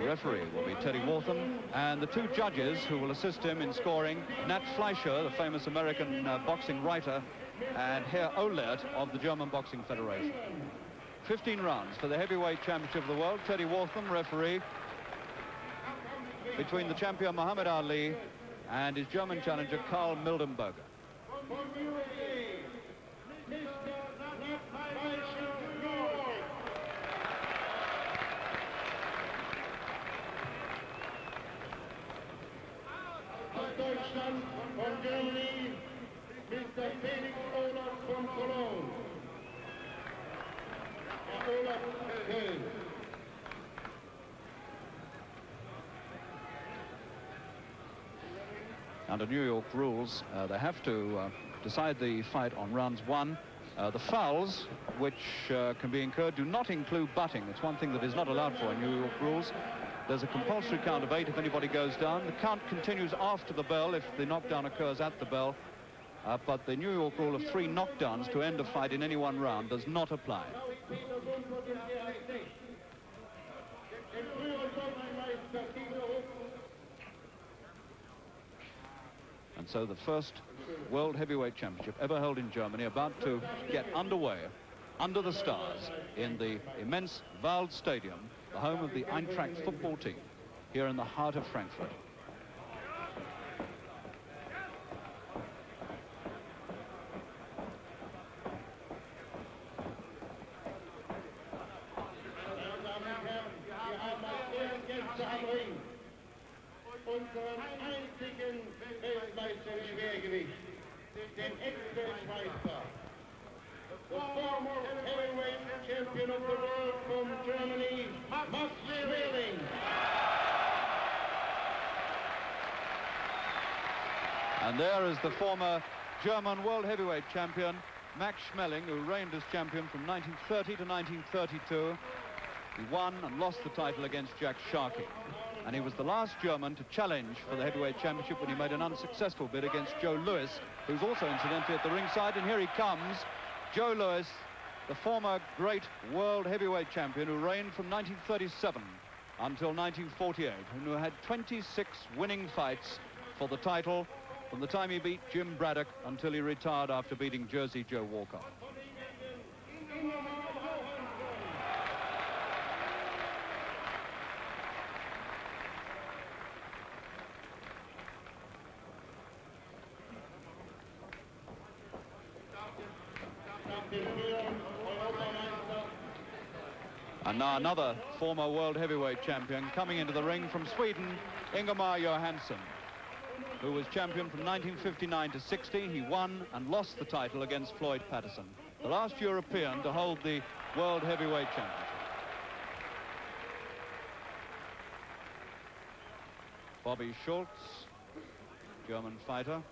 The referee will be Teddy Wortham, and the two judges who will assist him in scoring, Nat Fleischer, the famous American boxing writer, and Herr Ohlert of the German Boxing Federation. 15 rounds for the heavyweight championship of the world. Teddy Wortham, referee, between the champion Muhammad Ali and his German challenger Karl Mildenberger. Deutschland, von Germany, Mr. Felix Olaf from Cologne. Olaf Köln. Under New York rules, they have to decide the fight on rounds 1. The fouls, which can be incurred, do not include butting. It's one thing that is not allowed for in New York rules. There's a compulsory count of 8 if anybody goes down. The count continues after the bell if the knockdown occurs at the bell. But the New York rule of 3 knockdowns to end a fight in any one round does not apply. And so the first World Heavyweight Championship ever held in Germany about to get underway under the stars in the immense Wald Stadium, the home of the Eintracht football team, here in the heart of Frankfurt. Unseren einzigen Weltmeister im Schwergewicht, den Ex-Weltmeister, the former heavyweight champion of the world from Germany, Max Schmeling. And there is the former German world heavyweight champion, Max Schmeling, who reigned as champion from 1930 to 1932. He won and lost the title against Jack Sharkey. And he was the last German to challenge for the heavyweight championship when he made an unsuccessful bid against Joe Louis, who's also incidentally at the ringside. And here he comes, Joe Louis, the former great world heavyweight champion who reigned from 1937 until 1948, and who had 26 winning fights for the title from the time he beat Jim Braddock until he retired after beating Jersey Joe Walker. And now another former world heavyweight champion coming into the ring from Sweden, Ingemar Johansson, who was champion from 1959 to 60. He won and lost the title against Floyd Patterson, the last European to hold the world heavyweight championship. Bobby Schultz, German fighter.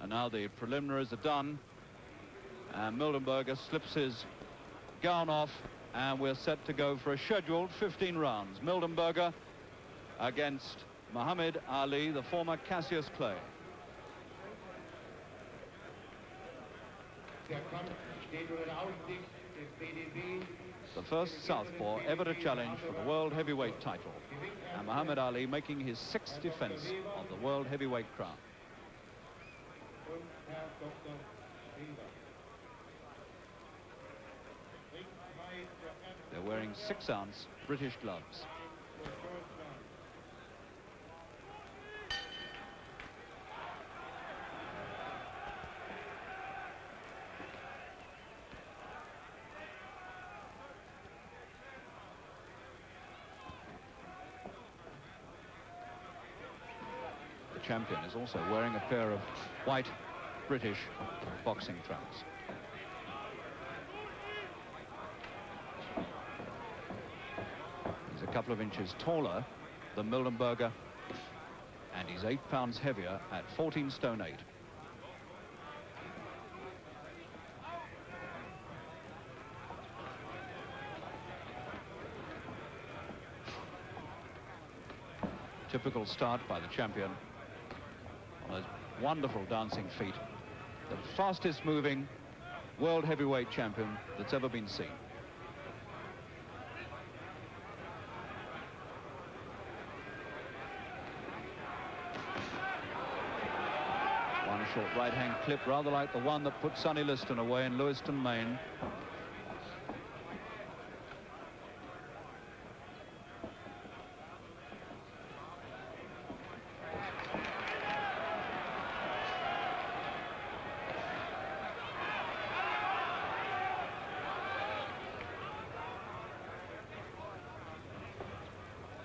And now the preliminaries are done, and Mildenberger slips his gown off, and we're set to go for a scheduled 15 rounds. Mildenberger against Muhammad Ali, the former Cassius Clay. The first southpaw ever to challenge for the world heavyweight title, and Muhammad Ali making his 6th defense of the world heavyweight crown. They're wearing 6-ounce British gloves. The champion is also wearing a pair of white British boxing trunks. He's a couple of inches taller than Mildenberger, and he's 8 pounds heavier at 14 stone 8. Typical start by the champion on those wonderful dancing feet. The fastest moving world heavyweight champion that's ever been seen. One short right hand clip, rather like the one that put Sonny Liston away in Lewiston, Maine.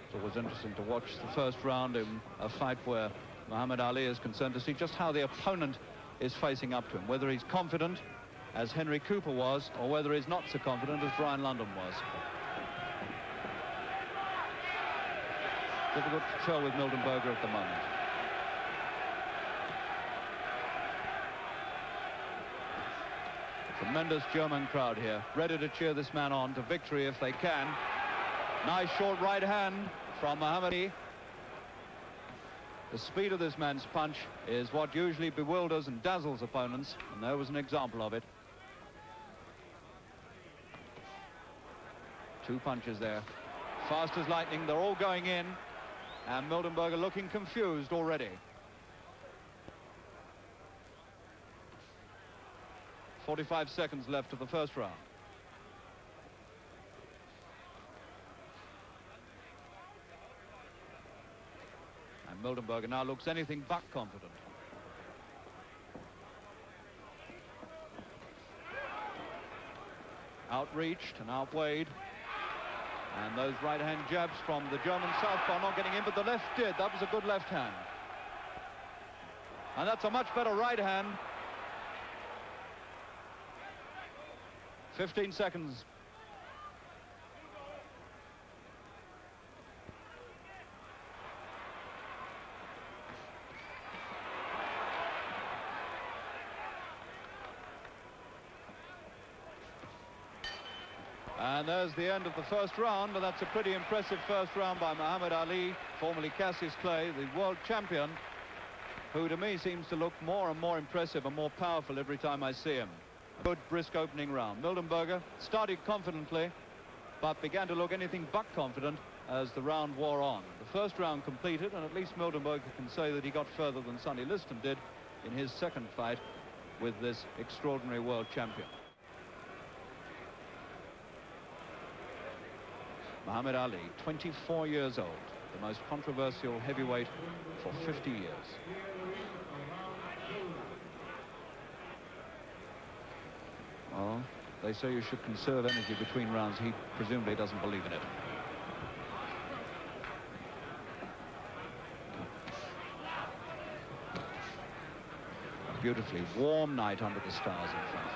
It's always interesting to watch the first round in a fight where Muhammad Ali is concerned, to see just how the opponent is facing up to him, whether he's confident as Henry Cooper was, or whether he's not so confident as Brian London was. Difficult to tell with Mildenberger at the moment. Tremendous German crowd here, ready to cheer this man on to victory if they can. Nice short right hand from Muhammad Ali. The speed of this man's punch is what usually bewilders and dazzles opponents, and there was an example of it. Two punches there, fast as lightning. They're all going in, and Mildenberger looking confused already. 45 seconds left of the first round. And Mildenberger now looks anything but confident. Outreached and outweighed. And those right-hand jabs from the German southpaw not getting in, but the left did. That was a good left hand. And that's a much better right hand. 15 seconds. And there's the end of the first round, but that's a pretty impressive first round by Muhammad Ali, formerly Cassius Clay, the world champion, who to me seems to look more and more impressive and more powerful every time I see him. Good, brisk opening round. Mildenberger started confidently, but began to look anything but confident as the round wore on. The first round completed, and at least Mildenberger can say that he got further than Sonny Liston did in his second fight with this extraordinary world champion. Muhammad Ali, 24 years old, the most controversial heavyweight for 50 years. Well, they say you should conserve energy between rounds. He presumably doesn't believe in it. A beautifully warm night under the stars in front.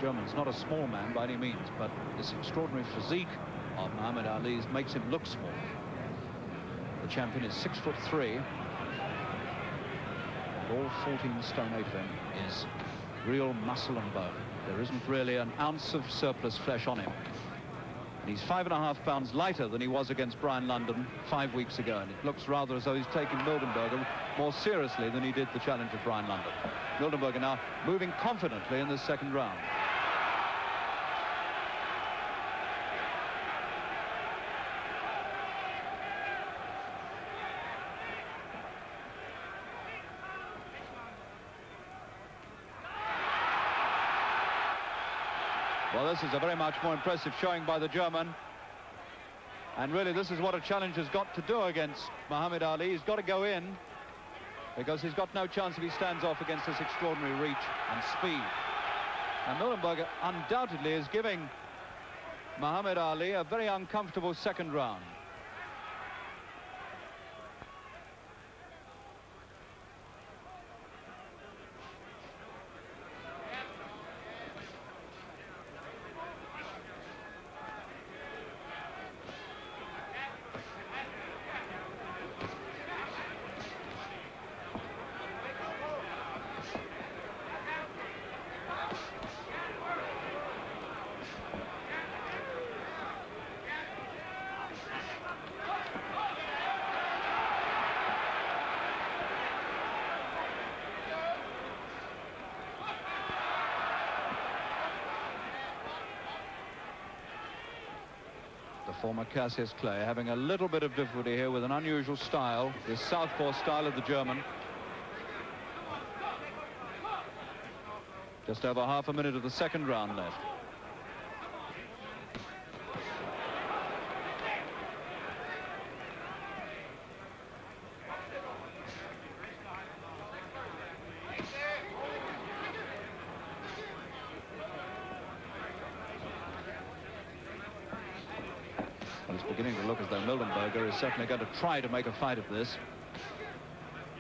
German's not a small man by any means, but this extraordinary physique of Muhammad Ali's makes him look small. The champion is 6'3", and all 14 stone 8 of him is real muscle and bone. There isn't really an ounce of surplus flesh on him. And he's 5.5 pounds lighter than he was against Brian London 5 weeks ago, and it looks rather as though he's taking Mildenberger more seriously than he did the challenge of Brian London. Mildenberger now moving confidently in this second round. Well, this is a very much more impressive showing by the German. And really, this is what a challenger's got to do against Muhammad Ali. He's got to go in, because he's got no chance if he stands off against this extraordinary reach and speed. And Mildenberger undoubtedly is giving Muhammad Ali a very uncomfortable second round. The former Cassius Clay having a little bit of difficulty here with an unusual style, this southpaw style of the German. Just over half a minute of the second round left. It's beginning to look as though Mildenberger is certainly going to try to make a fight of this.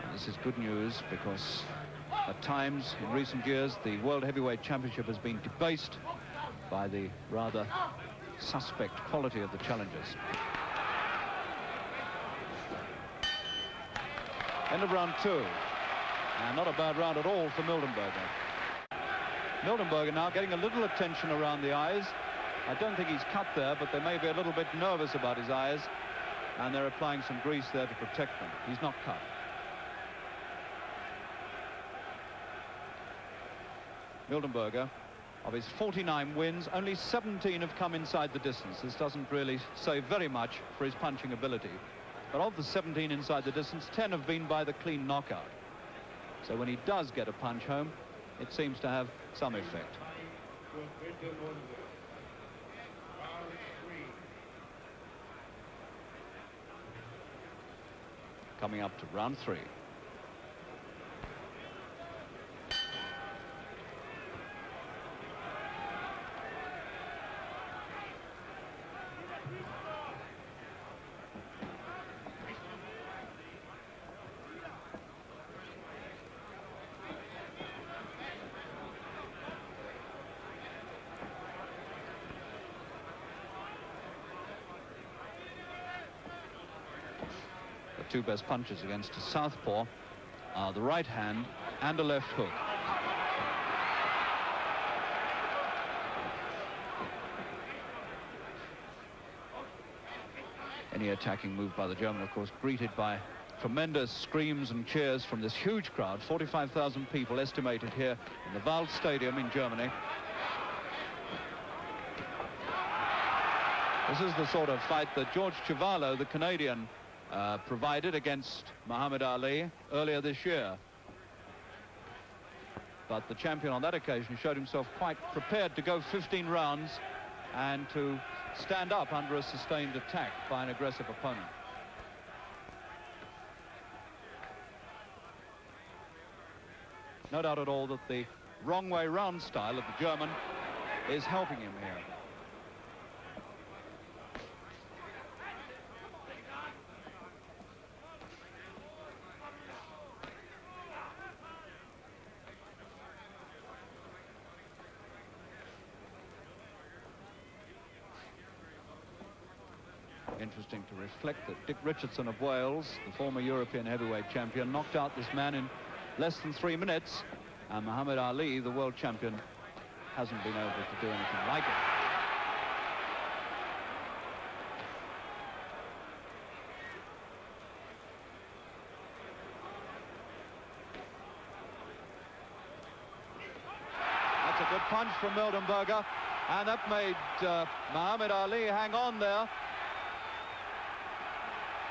And this is good news, because at times in recent years the World Heavyweight Championship has been debased by the rather suspect quality of the challengers. End of round 2. And not a bad round at all for Mildenberger. Mildenberger now getting a little attention around the eyes. I don't think he's cut there, but they may be a little bit nervous about his eyes, and they're applying some grease there to protect them. He's not cut. Mildenberger, of his 49 wins, only 17 have come inside the distance. This doesn't really say very much for his punching ability. But of the 17 inside the distance, 10 have been by the clean knockout. So when he does get a punch home, it seems to have some effect. Coming up to round 3. Two best punches against a southpaw are the right hand and a left hook. Any attacking move by the German, of course, greeted by tremendous screams and cheers from this huge crowd. 45,000 people estimated here in the Wald Stadium in Germany. This is the sort of fight that George Chuvalo, the Canadian, provided against Muhammad Ali earlier this year. But the champion on that occasion showed himself quite prepared to go 15 rounds and to stand up under a sustained attack by an aggressive opponent. No doubt at all that the wrong way round style of the German is helping him here. Interesting to reflect that Dick Richardson of Wales, the former European heavyweight champion, knocked out this man in less than 3 minutes, and Muhammad Ali, the world champion, hasn't been able to do anything like it. That's a good punch from Mildenberger, and that made Muhammad Ali hang on there.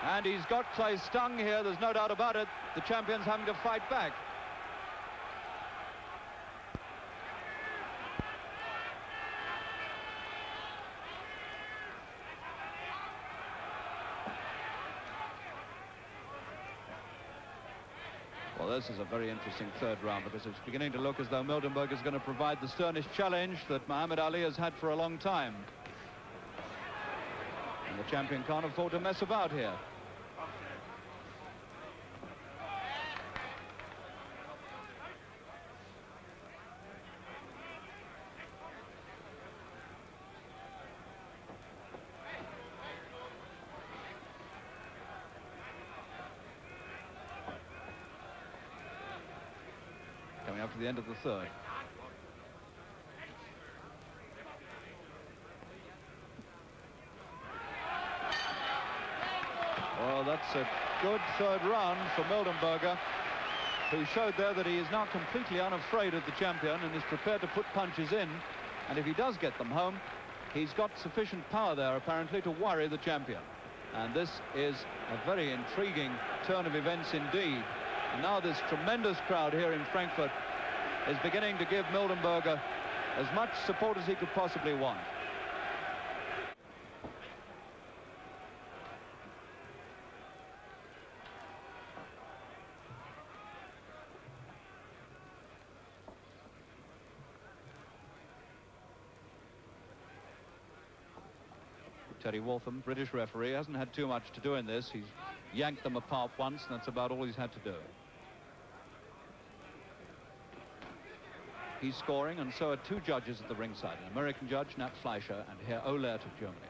And he's got Clay stung here, there's no doubt about it. The champion's having to fight back. Well, this is a very interesting third round, because it's beginning to look as though Mildenberger is going to provide the sternest challenge that Muhammad Ali has had for a long time. And the champion can't afford to mess about here. Coming up to the end of the third. Well, that's a good third round for Mildenberger, who showed there that he is now completely unafraid of the champion and is prepared to put punches in. And if he does get them home, he's got sufficient power there, apparently, to worry the champion. And this is a very intriguing turn of events indeed. And now this tremendous crowd here in Frankfurt is beginning to give Mildenberger as much support as he could possibly want. Teddy Waltham, British referee, hasn't had too much to do in this. He's yanked them apart once, and that's about all he's had to do. He's scoring, and so are two judges at the ringside, an American judge, Nat Fleischer, and Herr Ohlert of Germany.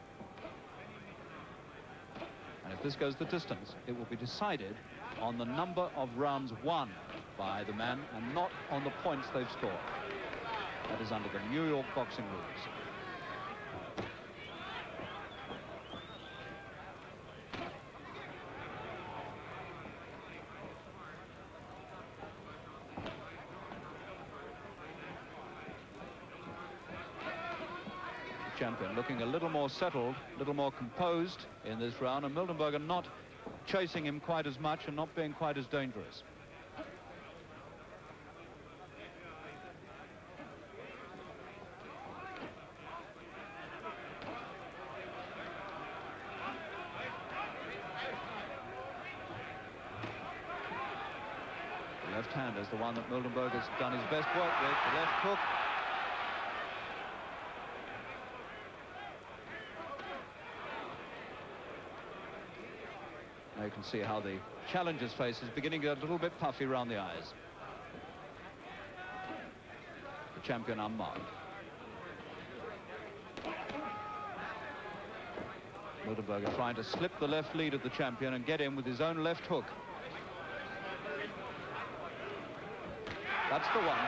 And if this goes the distance, it will be decided on the number of rounds won by the man and not on the points they've scored. That is under the New York boxing rules. Champion looking a little more settled, a little more composed in this round, and Mildenberger not chasing him quite as much and not being quite as dangerous. The left hand is the one that Mildenberger's done his best work with, the left hook. You can see how the challenger's face is beginning to get a little bit puffy around the eyes. The champion unmarked. Mildenberger trying to slip the left lead of the champion and get in with his own left hook. That's the one.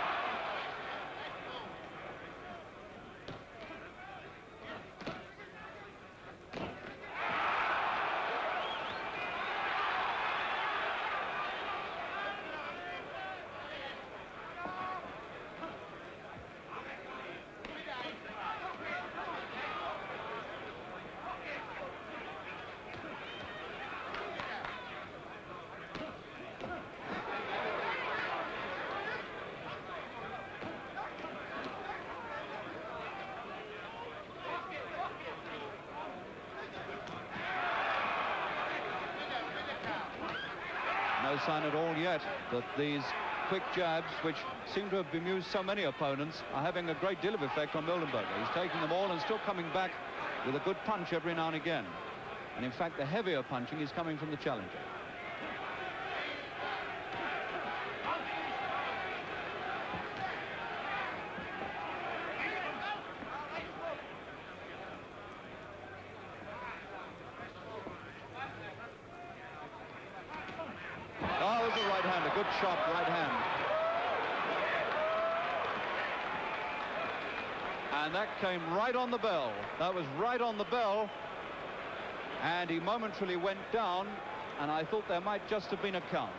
No sign at all yet that these quick jabs, which seem to have bemused so many opponents, are having a great deal of effect on Mildenberger. He's taking them all and still coming back with a good punch every now and again. And in fact, the heavier punching is coming from the challenger. Good sharp right hand. And that came right on the bell. That was right on the bell. And he momentarily went down, and I thought there might just have been a count.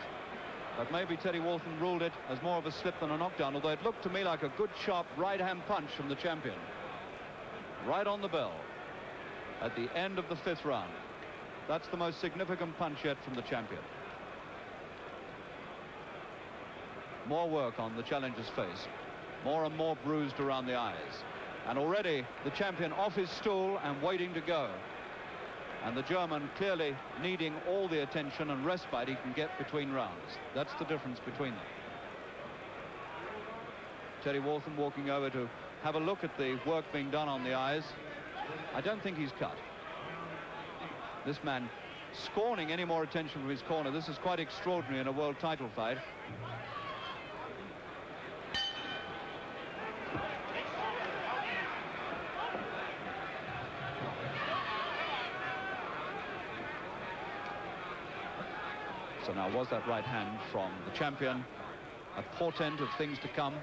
But maybe Teddy Waltham ruled it as more of a slip than a knockdown, although it looked to me like a good sharp right hand punch from the champion. Right on the bell at the end of the 5th round. That's the most significant punch yet from the champion. More work on the challenger's face, more and more bruised around the eyes, and already the champion off his stool and waiting to go, and the German clearly needing all the attention and respite he can get between rounds. That's the difference between them. Teddy Waltham walking over to have a look at the work being done on the eyes. I don't think he's cut. This man scorning any more attention from his corner. This is quite extraordinary in a world title fight. So now, was that right hand from the champion a portent of things to come?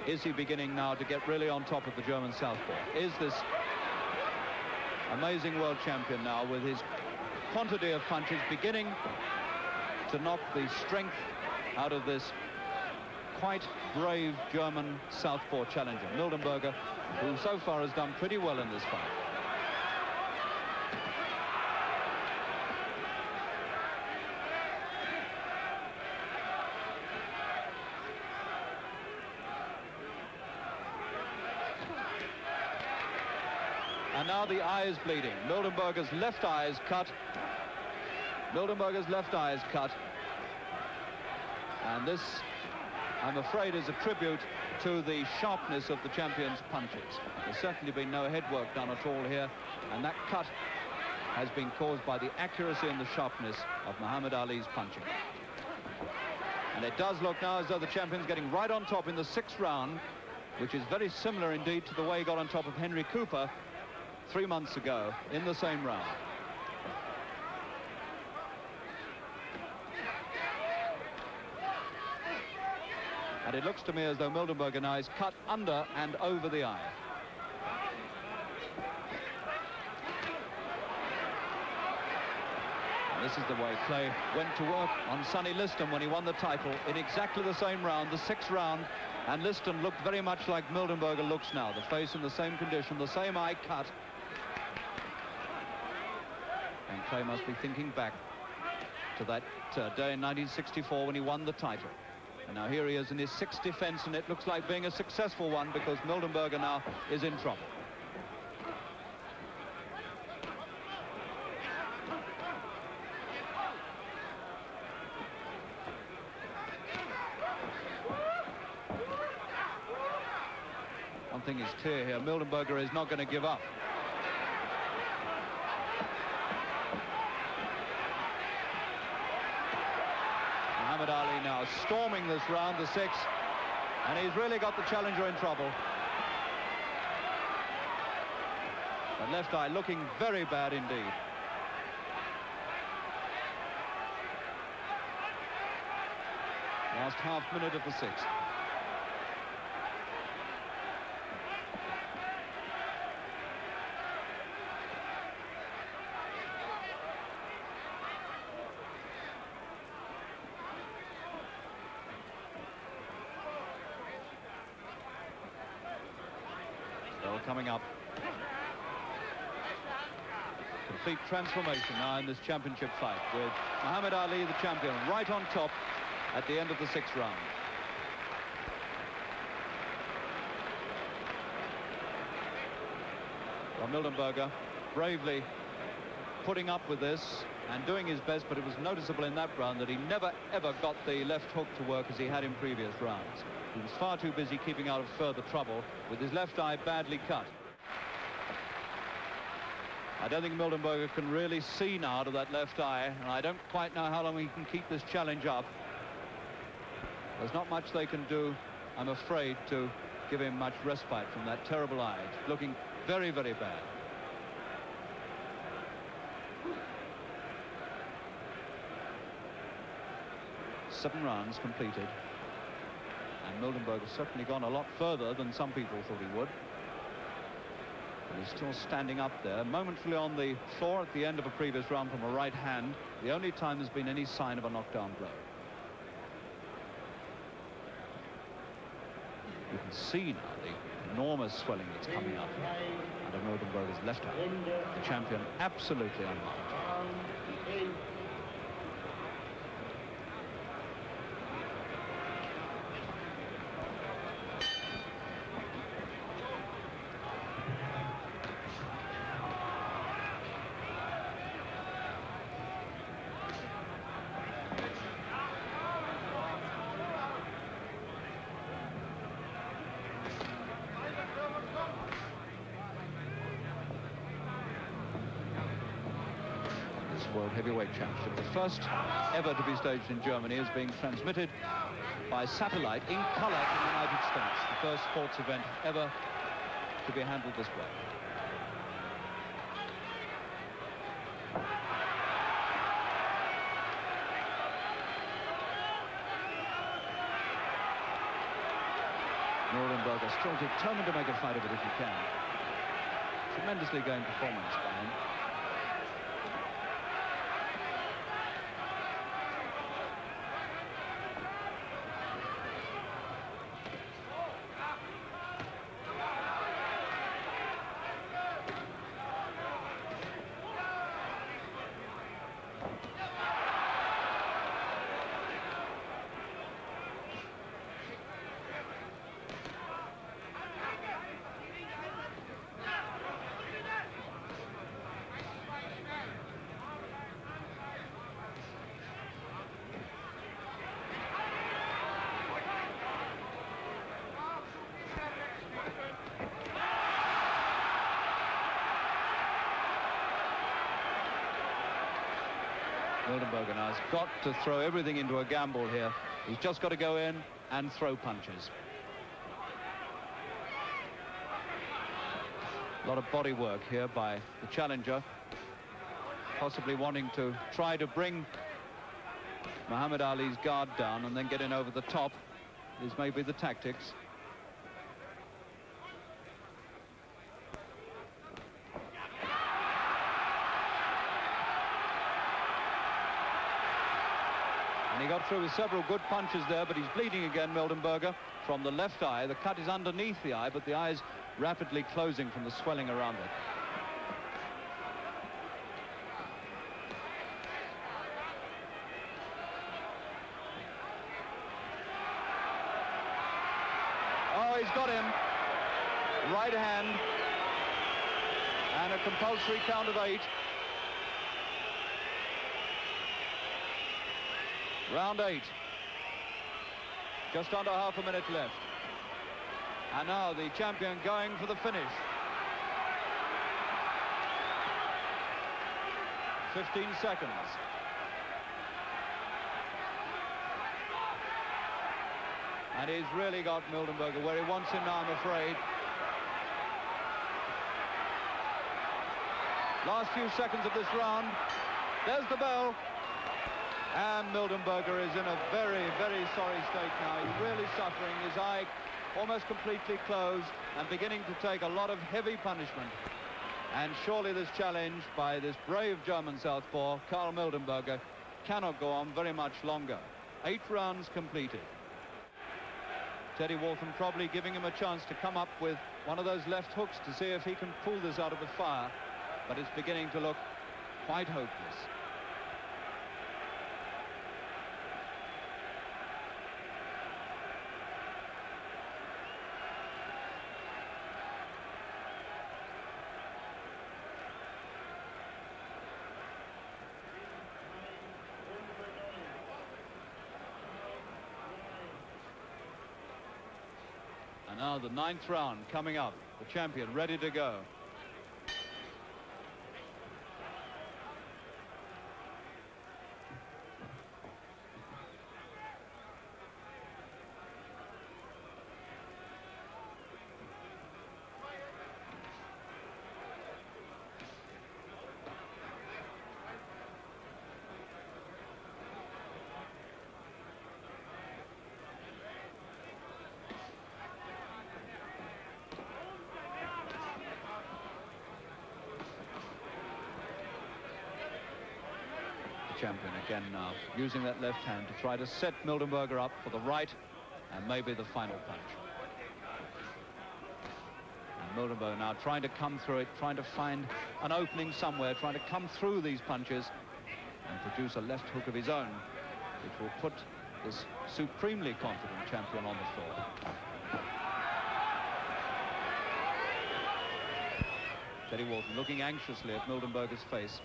Is he beginning now to get really on top of the German southpaw? Is this amazing world champion now, with his quantity of punches, beginning to knock the strength out of this quite brave German southpaw challenger? Mildenberger who so far has done pretty well in this fight. And now the eye is bleeding. Mildenberger's left eye is cut. Mildenberger's left eye is cut. And this, I'm afraid, is a tribute to the sharpness of the champion's punches. There's certainly been no head work done at all here, and that cut has been caused by the accuracy and the sharpness of Muhammad Ali's punching. And it does look now as though the champion's getting right on top in the 6th round, which is very similar indeed to the way he got on top of Henry Cooper 3 months ago in the same round. And it looks to me as though Mildenberger now is cut under and over the eye. And this is the way Clay went to work on Sonny Liston when he won the title in exactly the same round, the 6th round. And Liston looked very much like Mildenberger looks now. The face in the same condition, the same eye cut. And Clay must be thinking back to that day in 1964 when he won the title. And now here he is in his 6th defense, and it looks like being a successful one because Mildenberger now is in trouble. One thing is clear here, Mildenberger is not going to give up. Muhammad Ali now storming this round, the 6th, and he's really got the challenger in trouble. But left eye looking very bad indeed. Last half minute of the 6th. Coming up. Complete transformation now in this championship fight with Muhammad Ali, the champion, right on top at the end of the 6th round. Well, Mildenberger bravely putting up with this and doing his best, but it was noticeable in that round that he never ever got the left hook to work as he had in previous rounds. He was far too busy keeping out of further trouble with his left eye badly cut. I don't think Mildenberger can really see now out of that left eye, and I don't quite know how long he can keep this challenge up. There's not much they can do, I'm afraid, to give him much respite from that terrible eye. It's looking very, very bad. Seven rounds completed. And Mildenberger has certainly gone a lot further than some people thought he would. But he's still standing up there, momentarily on the floor at the end of a previous round from a right hand, the only time there's been any sign of a knockdown blow. You can see now the enormous swelling that's coming up under Mildenberger's left eye. The champion absolutely unmarked. World Heavyweight Championship, the first ever to be staged in Germany, is being transmitted by satellite in color in the United States. The first sports event ever to be handled this way. Mildenberger still determined to make a fight of it if he can. Tremendously game performance by him. Mildenberger now has got to throw everything into a gamble here. He's just got to go in and throw punches. A lot of body work here by the challenger, possibly wanting to try to bring Muhammad Ali's guard down and then get in over the top. These may be the tactics. And he got through with several good punches there, but he's bleeding again, Mildenberger, from the left eye. The cut is underneath the eye, but the eye is rapidly closing from the swelling around it. Oh, he's got him. Right hand. And a compulsory count of 8. Round 8. Just under half a minute left. And now the champion going for the finish. 15 seconds. And he's really got Mildenberger where he wants him now, I'm afraid. Last few seconds of this round. There's the bell. And Mildenberger is in a very, very sorry state now. He's really suffering. His eye almost completely closed and beginning to take a lot of heavy punishment. And surely this challenge by this brave German southpaw, Karl Mildenberger, cannot go on very much longer. 8 rounds completed. Teddy Walton probably giving him a chance to come up with one of those left hooks to see if he can pull this out of the fire. But it's beginning to look quite hopeless. And now the 9th round coming up. The champion ready to go. Champion again now using that left hand to try to set Mildenberger up for the right and maybe the final punch. And Mildenberger now trying to come through it, trying to find an opening somewhere, trying to come through these punches and produce a left hook of his own, which will put this supremely confident champion on the floor. Teddy Walton looking anxiously at Mildenberger's face.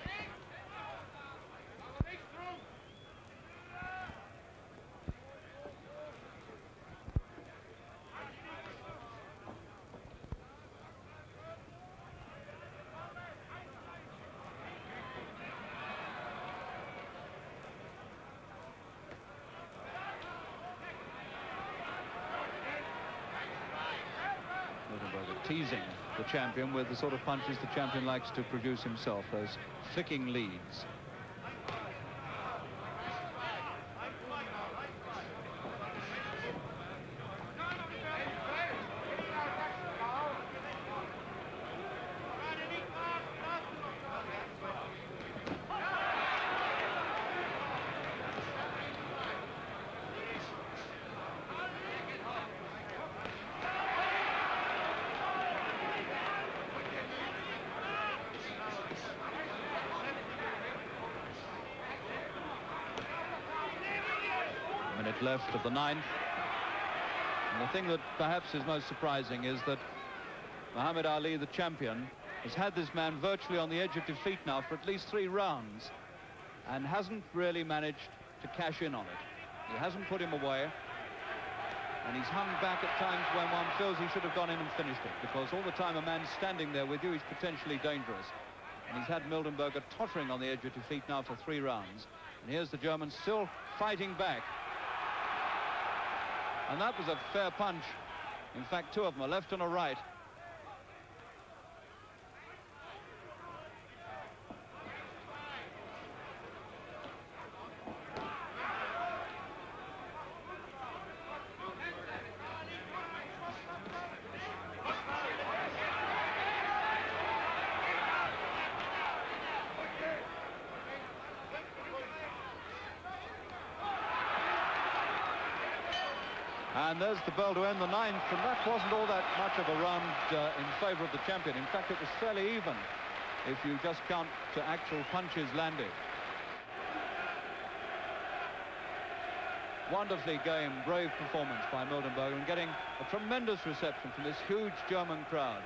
Teasing the champion with the sort of punches the champion likes to produce himself, those flicking leads. Left of the 9th. And the thing that perhaps is most surprising is that Muhammad Ali, the champion, has had this man virtually on the edge of defeat now for at least 3 rounds and hasn't really managed to cash in on it. He hasn't put him away, and he's hung back at times when one feels he should have gone in and finished it, because all the time a man's standing there with you, he's potentially dangerous. And he's had Mildenberger tottering on the edge of defeat now for 3 rounds. And here's the German still fighting back. And that was a fair punch. In fact, 2 of them, a left and a right. And there's the bell to end the 9th, and that wasn't all that much of a round in favor of the champion. In fact, it was fairly even if you just count to actual punches landed. Wonderfully game, brave performance by Mildenberger, and getting a tremendous reception from this huge German crowd.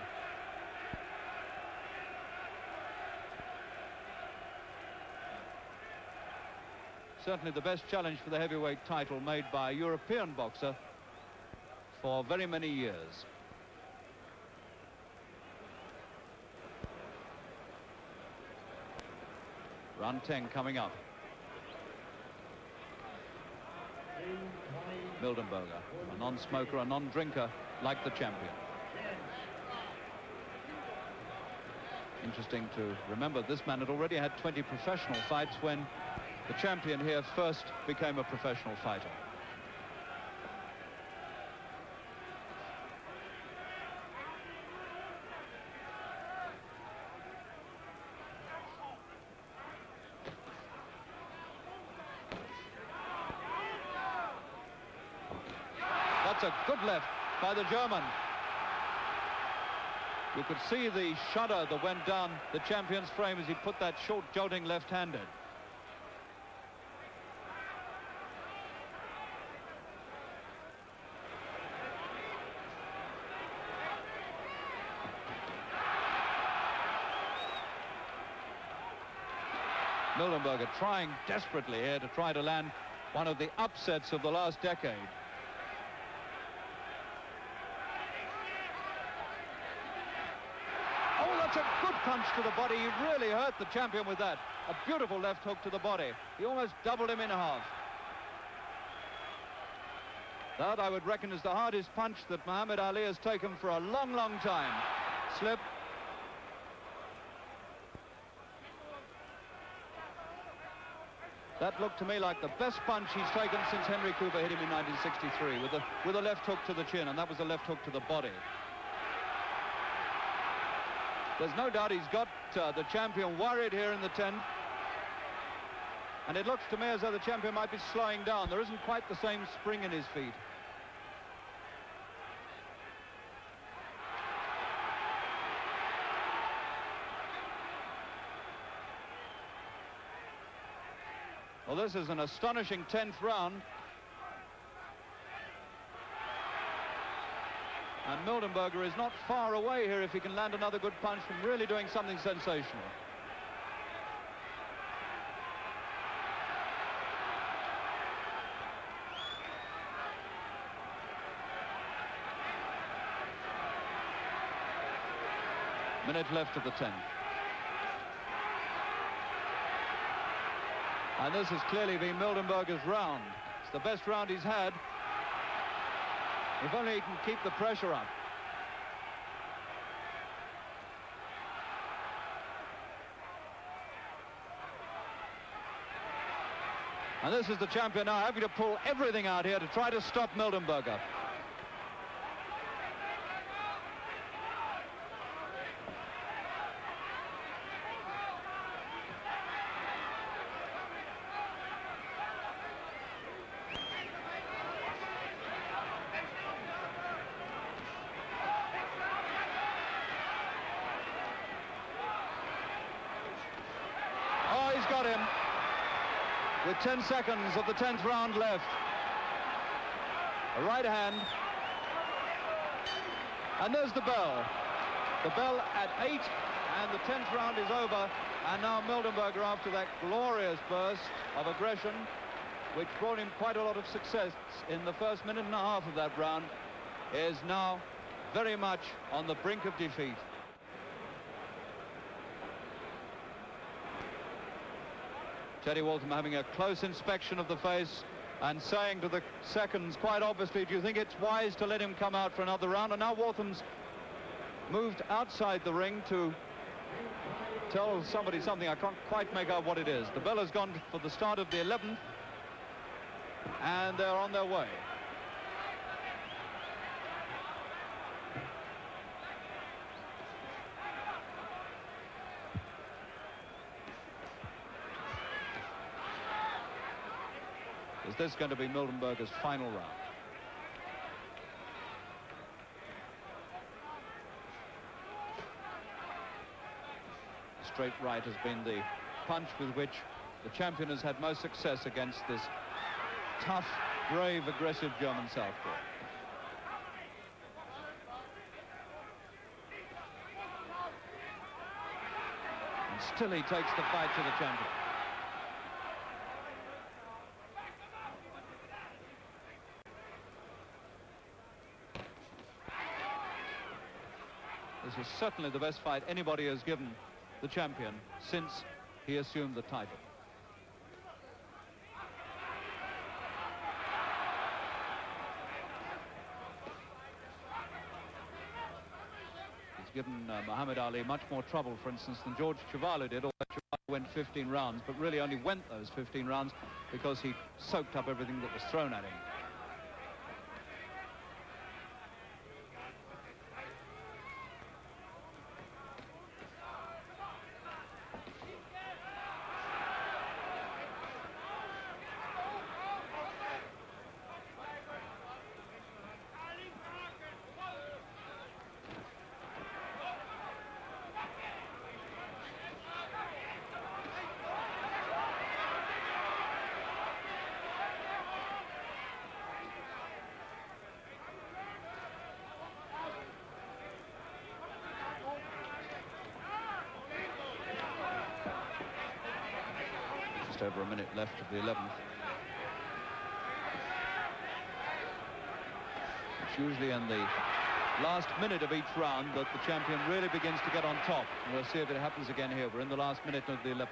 Certainly the best challenge for the heavyweight title made by a European boxer for very many years. Round 10 coming up. Mildenberger, a non-smoker, a non-drinker, like the champion. Interesting to remember this man had already had 20 professional fights when the champion here first became a professional fighter. That's a good left by the German. You could see the shudder that went down the champion's frame as he put that short jolting left-handed. Mildenberger trying desperately here to try to land one of the upsets of the last decade. Oh, that's a good punch to the body. He really hurt the champion with that. A beautiful left hook to the body. He almost doubled him in half. That, I would reckon, is the hardest punch that Muhammad Ali has taken for a long, long time. Slip. That looked to me like the best punch he's taken since Henry Cooper hit him in 1963 with a left hook to the chin, and that was a left hook to the body. There's no doubt he's got the champion worried here in the 10th. And it looks to me as though the champion might be slowing down. There isn't quite the same spring in his feet. Well, this is an astonishing 10th round. And Mildenberger is not far away here if he can land another good punch from really doing something sensational. Minute left of the 10th. And this has clearly been Mildenberger's round. It's the best round he's had. If only he can keep the pressure up. And this is the champion now having to pull everything out here to try to stop Mildenberger. Got him with 10 seconds of the 10th round left. A right hand, and there's the bell. The bell at 8, and the 10th round is over. And now Mildenberger, after that glorious burst of aggression, which brought him quite a lot of success in the first minute and a half of that round, is now very much on the brink of defeat. Teddy Waltham having a close inspection of the face and saying to the seconds, quite obviously, do you think it's wise to let him come out for another round? And now Waltham's moved outside the ring to tell somebody something. I can't quite make out what it is. The bell has gone for the start of the 11th, and they're on their way. Is this going to be Mildenberger's final round? The straight right has been the punch with which the champion has had most success against this tough, brave, aggressive German southpaw. And still he takes the fight to the champion. This is certainly the best fight anybody has given the champion since he assumed the title. He's given Muhammad Ali much more trouble, for instance, than George Chuvalo did, although Chuvalo went 15 rounds, but really only went those 15 rounds because he soaked up everything that was thrown at him. Over a minute left of the 11th. It's usually in the last minute of each round that the champion really begins to get on top. We'll see if it happens again here. We're in the last minute of the 11th.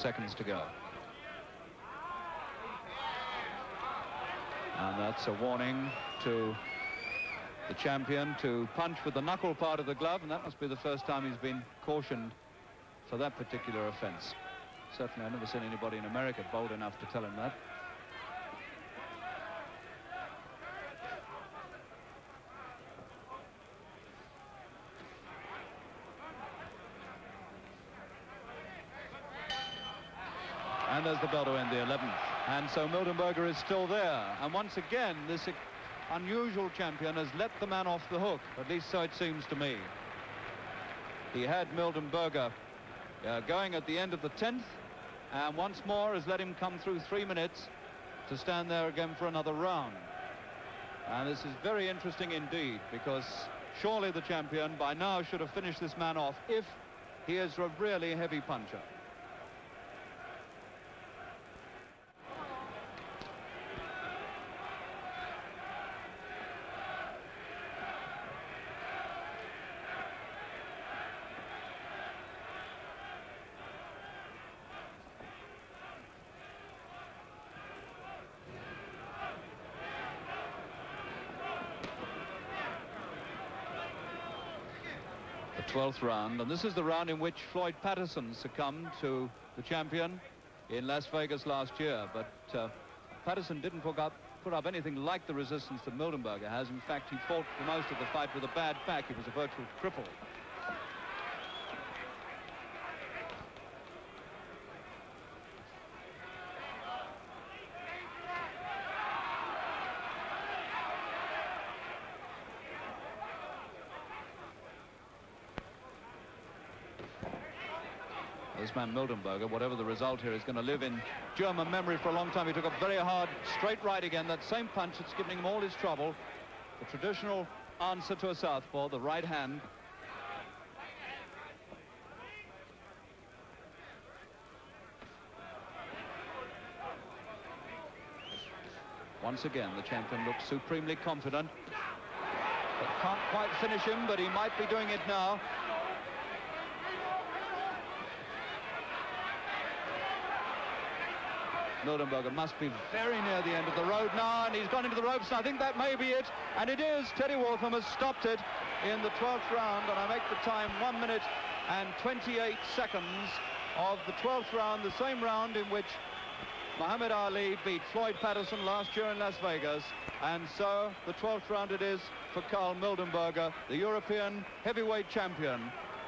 Seconds to go. And that's a warning to the champion to punch with the knuckle part of the glove, and that must be the first time he's been cautioned for that particular offense. Certainly I've never seen anybody in America bold enough to tell him that. And there's the bell to end the 11th. And so Mildenberger is still there. And once again, this unusual champion has let the man off the hook. At least so it seems to me. He had Mildenberger going at the end of the 10th. And once more has let him come through 3 minutes to stand there again for another round. And this is very interesting indeed, because surely the champion by now should have finished this man off if he is a really heavy puncher. The 12th round, and this is the round in which Floyd Patterson succumbed to the champion in Las Vegas last year, but Patterson didn't put up anything like the resistance that Mildenberger has. In fact, he fought for most of the fight with a bad back. He was a virtual cripple. This man Mildenberger, whatever the result here, is going to live in German memory for a long time. He took a very hard straight right again. That same punch that's giving him all his trouble. The traditional answer to a southpaw, the right hand. Once again, the champion looks supremely confident. But can't quite finish him, but he might be doing it now. Mildenberger must be very near the end of the road now, and he's gone into the ropes. I think that may be it, and it is. Teddy Waltham has stopped it in the 12th round, and I make the time 1 minute and 28 seconds of the 12th round, the same round in which Muhammad Ali beat Floyd Patterson last year in Las Vegas. And so the 12th round it is for Karl Mildenberger, the European heavyweight champion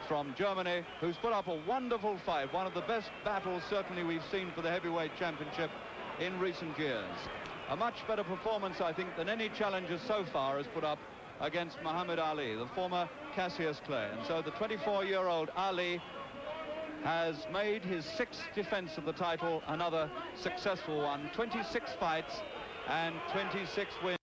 from Germany, who's put up a wonderful fight, one of the best battles certainly we've seen for the heavyweight championship in recent years. A much better performance, I think, than any challenger so far has put up against Muhammad Ali, the former Cassius Clay. And so the 24-year-old Ali has made his 6th defense of the title another successful one. 26 fights and 26 wins.